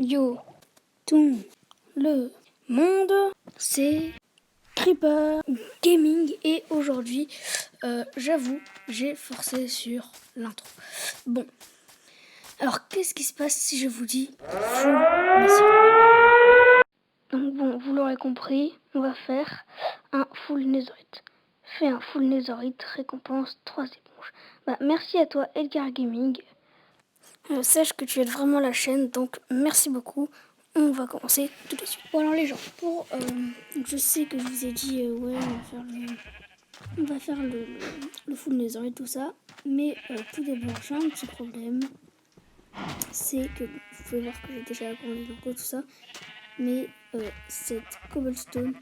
Yo, tout le monde, c'est Creeper Gaming et aujourd'hui, j'avoue, j'ai forcé sur l'intro. Bon, alors qu'est-ce qui se passe si je vous dis full mission? Donc bon, vous l'aurez compris, on va faire un full netherite. Fais un full netherite, récompense 3 éponges. Merci à toi Edgar Gaming. Sache que tu aides vraiment la chaîne, donc merci beaucoup. On va commencer tout de suite. Bon alors les gens, je sais que je vous ai dit ouais on va faire le full nether et tout ça, mais tout d'abord j'ai un petit problème, c'est que vous pouvez voir que j'ai déjà agrandi l'enclos tout ça, mais cette cobblestone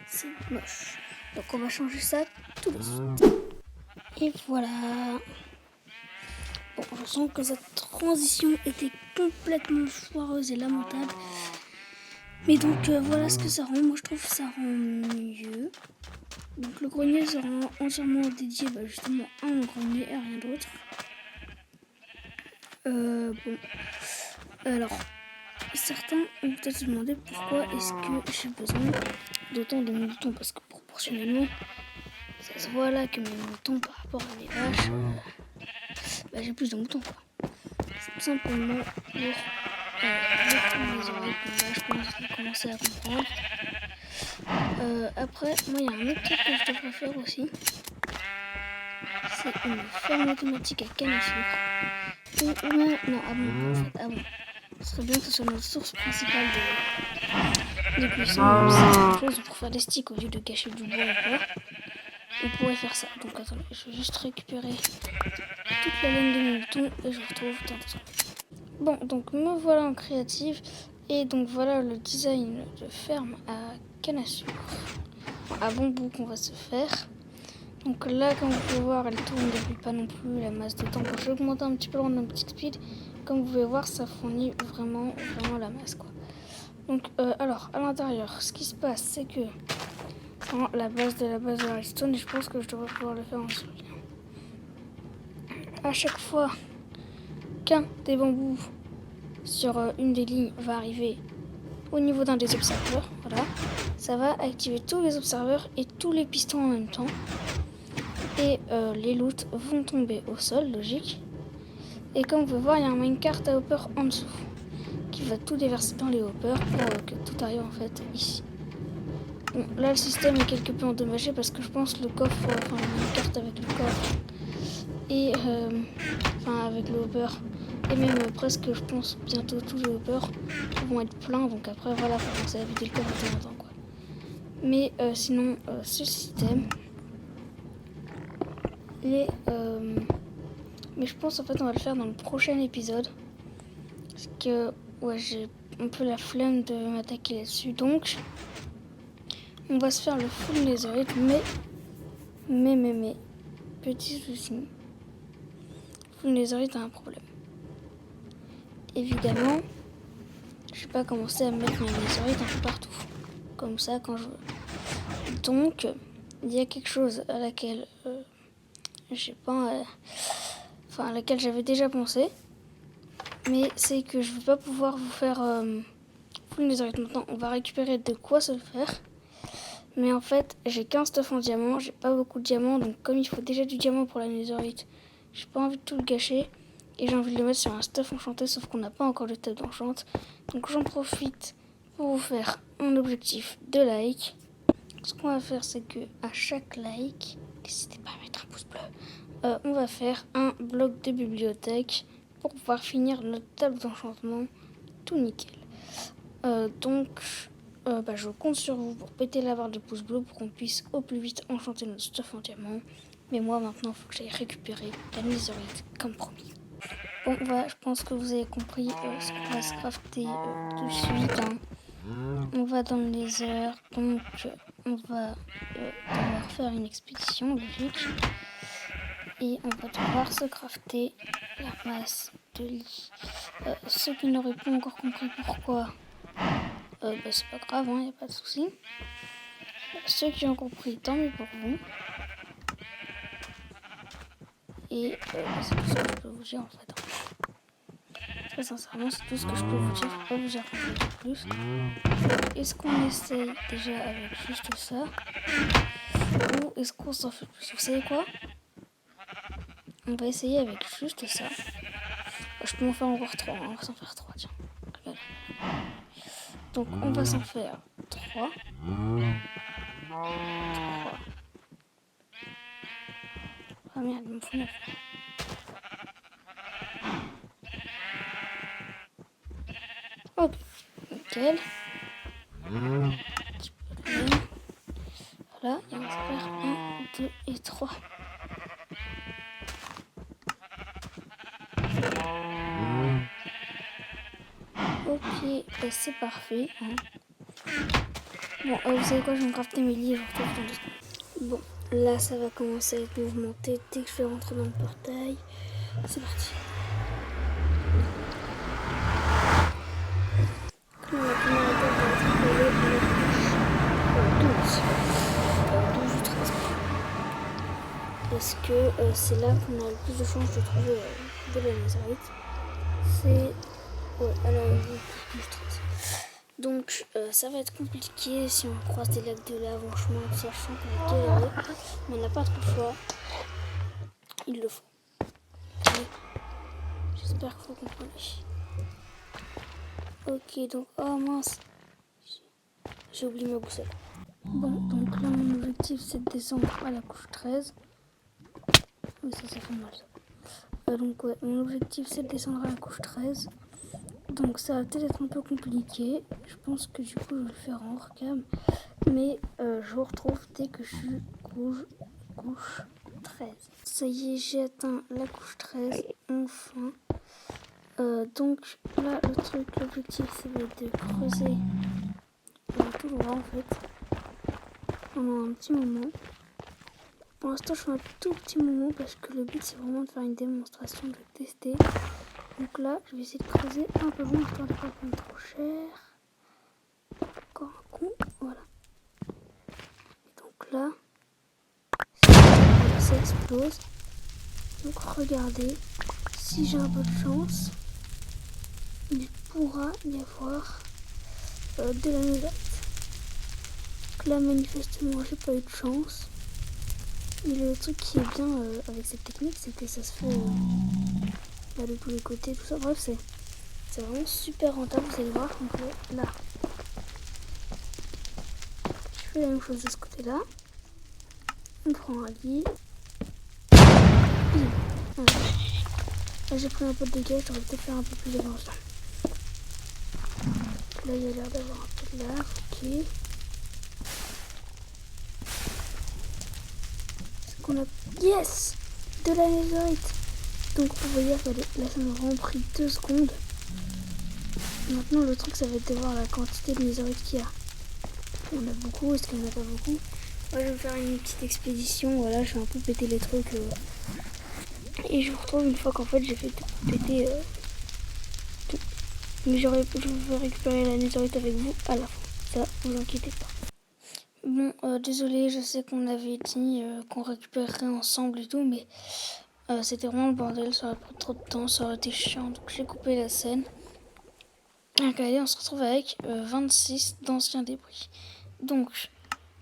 c'est moche, donc on va changer ça tout de suite. Et voilà. Bon, je sens que cette transition était complètement foireuse et lamentable. Mais donc voilà ce que ça rend. Moi je trouve que ça rend mieux. Donc le grenier sera entièrement dédié justement à un grenier et rien d'autre. Bon. Alors, certains ont peut-être se demandé pourquoi est-ce que j'ai besoin d'autant de moutons. Parce que proportionnellement, ça se voit là que mes moutons par rapport à mes vaches, j'ai plus de moutons quoi. C'est tout simplement pour les oreilles comme là, je pense que vous commencez à comprendre. Après, moi il y a un autre truc que je devrais faire aussi. C'est une ferme automatique à canne à sucre. Ce serait bien que ce soit notre source principale de cuisson. C'est quelque chose pour faire des sticks au lieu de cacher du bois ou quoi. On pourrait faire ça. Donc attendez, je vais juste récupérer toute la laine de mon mouton et je retrouve dans 2 secondes. Bon, donc me voilà en créative. Et donc voilà le design de ferme à canne à sucre. À bambou qu'on va se faire. Donc là, comme vous pouvez voir, elle tourne depuis pas non plus la masse de temps. Quand j'ai augmenté un petit peu le running speed, comme vous pouvez voir, ça fournit vraiment la masse quoi. Donc alors, à l'intérieur, ce qui se passe, c'est que la base de la redstone, et je pense que je devrais pouvoir le faire en soulignant. À chaque fois qu'un des bambous sur une des lignes va arriver au niveau d'un des observeurs, voilà, ça va activer tous les observeurs et tous les pistons en même temps. Et les loots vont tomber au sol, logique. Et comme vous pouvez voir, il y a un minecart à hopper en dessous qui va tout déverser dans les hoppers pour que tout arrive en fait ici. Bon, là le système est quelque peu endommagé parce que je pense le coffre, le minecart avec le coffre et avec le hopper et même presque je pense bientôt tous les hoppers vont être pleins, donc après voilà, faut commencer à vider le coffre de temps en temps quoi. Mais sinon ce système mais je pense en fait on va le faire dans le prochain épisode. Parce que j'ai un peu la flemme de m'attaquer là-dessus. Donc on va se faire le full netherite. Mais petit souci. Full netherite a un problème. Évidemment, je vais pas commencer à mettre mes netherite un peu partout. Comme ça quand je veux. Donc il y a quelque chose à laquelle à laquelle j'avais déjà pensé, mais c'est que je ne vais pas pouvoir vous faire full netherite maintenant. On va récupérer de quoi se le faire, mais en fait j'ai qu'un stuff en diamant, j'ai pas beaucoup de diamants, donc comme il faut déjà du diamant pour la netherite, j'ai pas envie de tout le gâcher et j'ai envie de le mettre sur un stuff enchanté, sauf qu'on n'a pas encore de table d'enchant. Donc j'en profite pour vous faire un objectif de like. Ce qu'on va faire, c'est que à chaque like, n'hésitez pas à mettre un pouce bleu. On va faire un bloc de bibliothèque pour pouvoir finir notre table d'enchantement tout nickel. Je compte sur vous pour péter la barre de pouces bleus pour qu'on puisse au plus vite enchanter notre stuff en diamant. Mais moi maintenant, il faut que j'aille récupérer la netherite comme promis. Bon, je pense que vous avez compris ce qu'on va se crafter tout de suite. On va dans le nether, donc on va devoir faire une expédition logique. Et on va devoir se crafter la masse de lit. Ceux qui n'auraient pas encore compris pourquoi, c'est pas grave, y a pas de souci. Ceux qui ont compris, tant mieux pour vous. Et c'est tout ce que je peux vous dire en fait. Très sincèrement, c'est tout ce que je peux vous dire. Je ne peux pas vous apprendre de plus. Est-ce qu'on essaye déjà avec juste ça? Ou est-ce qu'on s'en fait plus? Vous savez quoi? On va essayer avec juste ça. Je peux en faire encore 3. On va s'en faire 3, tiens. Regardez. Donc on va s'en faire 3. 3. Ah merde, il me faut 9. Hop, nickel. Voilà, et on va faire 1, 2 et 3. Ok, c'est parfait. Hein. Bon, vous savez quoi, je vais me crafter mes livres. Bon, là ça va commencer à être mouvementé dès que je vais rentrer dans le portail. C'est parti. Comme la première étape va être collée à la couche 12 ou 13. Parce que c'est là qu'on a le plus de chances de trouver de la netherite. C'est à la 12 ou 13. Donc ça va être compliqué si on croise des lacs de lave en chemin, sachant qu'on va galérer. Mais on n'a pas trop de choix. Il le faut. Okay. J'espère que vous comprenez. Ok, donc, oh mince, j'ai oublié ma boussole. Bon, donc là, mon objectif, c'est de descendre à la couche 13. Oui, ça fait mal, ça. Donc, ouais, mon objectif, c'est de descendre à la couche 13. Donc, ça va peut-être être un peu compliqué. Je pense que du coup, je vais le faire en hors cam. Mais je vous retrouve dès que je suis couche 13. Ça y est, j'ai atteint la couche 13, enfin. Donc là, le truc, l'objectif, c'est de creuser tout droit en fait, pendant un petit moment. Pour l'instant, je fais un tout petit moment parce que le but, c'est vraiment de faire une démonstration, de tester. Donc là, je vais essayer de creuser un peu moins, histoire de ne pas prendre trop cher. Encore un coup, voilà. Et donc là, ça explose. Donc regardez, si j'ai un peu de chance, il pourra y avoir de la netherite. Donc là, manifestement, j'ai pas eu de chance. Mais le truc qui est bien avec cette technique, c'est que ça se fait de tous les côtés, tout ça. Bref, c'est vraiment super rentable, vous allez voir. Donc là, je fais la même chose de ce côté-là. On prend un lit. Voilà. Là, j'ai pris un peu de dégâts, j'aurais peut-être faire un peu plus d'avance. Là, il y a l'air d'avoir un peu de lave, ok. Qu'on a... Yes, de la netherite. Donc vous voyez, regardez, là ça m'a vraiment pris 2 secondes. Maintenant le truc, ça va être de voir la quantité de netherite qu'il y a. On a beaucoup, est-ce qu'il n'y en a pas beaucoup? Moi je vais faire une petite expédition, voilà, je vais un peu péter les trucs. Et je vous retrouve une fois qu'en fait j'ai fait péter tout. Mais je vais récupérer la netherite avec vous à la fin, ça vous inquiétez pas. Bon, désolé, je sais qu'on avait dit qu'on récupérerait ensemble et tout, mais c'était vraiment le bordel, ça aurait pris trop de temps, ça aurait été chiant, donc j'ai coupé la scène. Regardez, on se retrouve avec 26 d'anciens débris. Donc,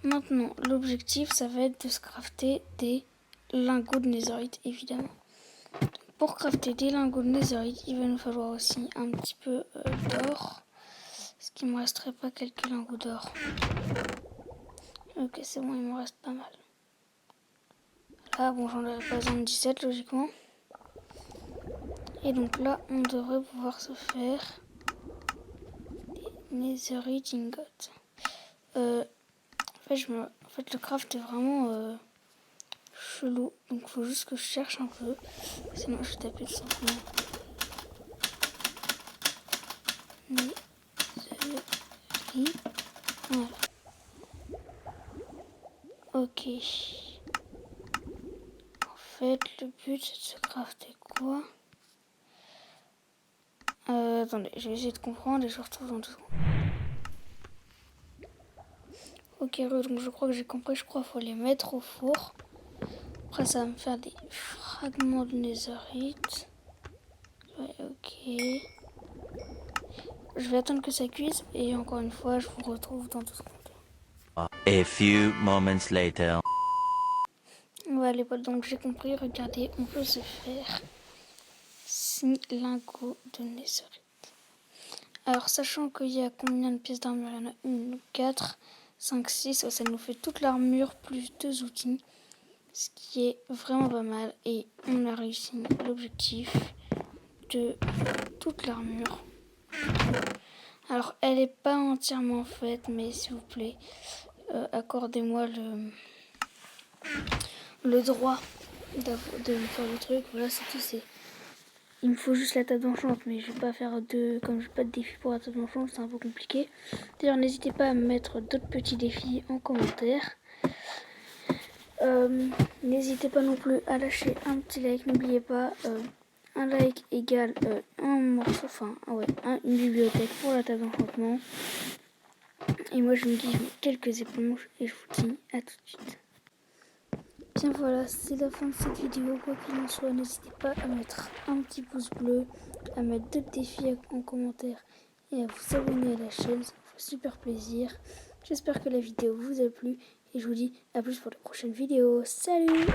maintenant, l'objectif, ça va être de se crafter des lingots de netherite, évidemment. Pour crafter des lingots de netherite, il va nous falloir aussi un petit peu d'or. Est-ce qu'il me resterait pas quelques lingots d'or? Ok, c'est bon, il me reste pas mal. Là, bon, j'en aurais pas besoin de 17, logiquement. Et donc là, on devrait pouvoir se faire des netherite ingots. En fait, le craft est vraiment chelou. Donc, il faut juste que je cherche un peu. Sinon, je vais taper tout simplement. Netherite. Voilà. Ok. En fait, le but, c'est de se crafter quoi? Attendez, je vais essayer de comprendre et je vous retrouve dans 2 secondes. Ok, donc je crois que j'ai compris. Je crois qu'il faut les mettre au four. Après, ça va me faire des fragments de netherite. Ouais, ok. je vais attendre que ça cuise et encore une fois, je vous retrouve dans 2 secondes. A few moments later. Ouais, les potes, donc j'ai compris. Regardez, on peut se faire 6 lingots de netherite. Alors, sachant qu'il y a combien de pièces d'armure? Il y en a 1, 4, 5, 6. Ça nous fait toute l'armure plus 2 outils. Ce qui est vraiment pas mal. Et on a réussi l'objectif de toute l'armure. Alors, elle n'est pas entièrement faite, mais s'il vous plaît, accordez-moi le droit de me faire le truc. Voilà, c'est tout. Il me faut juste la table d'enchant, mais je vais pas faire comme je n'ai pas de défi pour la table d'enchant, c'est un peu compliqué. D'ailleurs, n'hésitez pas à me mettre d'autres petits défis en commentaire. N'hésitez pas non plus à lâcher un petit like, n'oubliez pas, un like égale un morceau, une bibliothèque pour la table d'enchantement. Et moi je me dis, je mets quelques éponges et je vous dis à tout de suite. Bien voilà, c'est la fin de cette vidéo. Quoi qu'il en soit, n'hésitez pas à mettre un petit pouce bleu, à mettre d'autres défis en commentaire et à vous abonner à la chaîne, ça me fait super plaisir. J'espère que la vidéo vous a plu et je vous dis à plus pour la prochaine vidéo. Salut!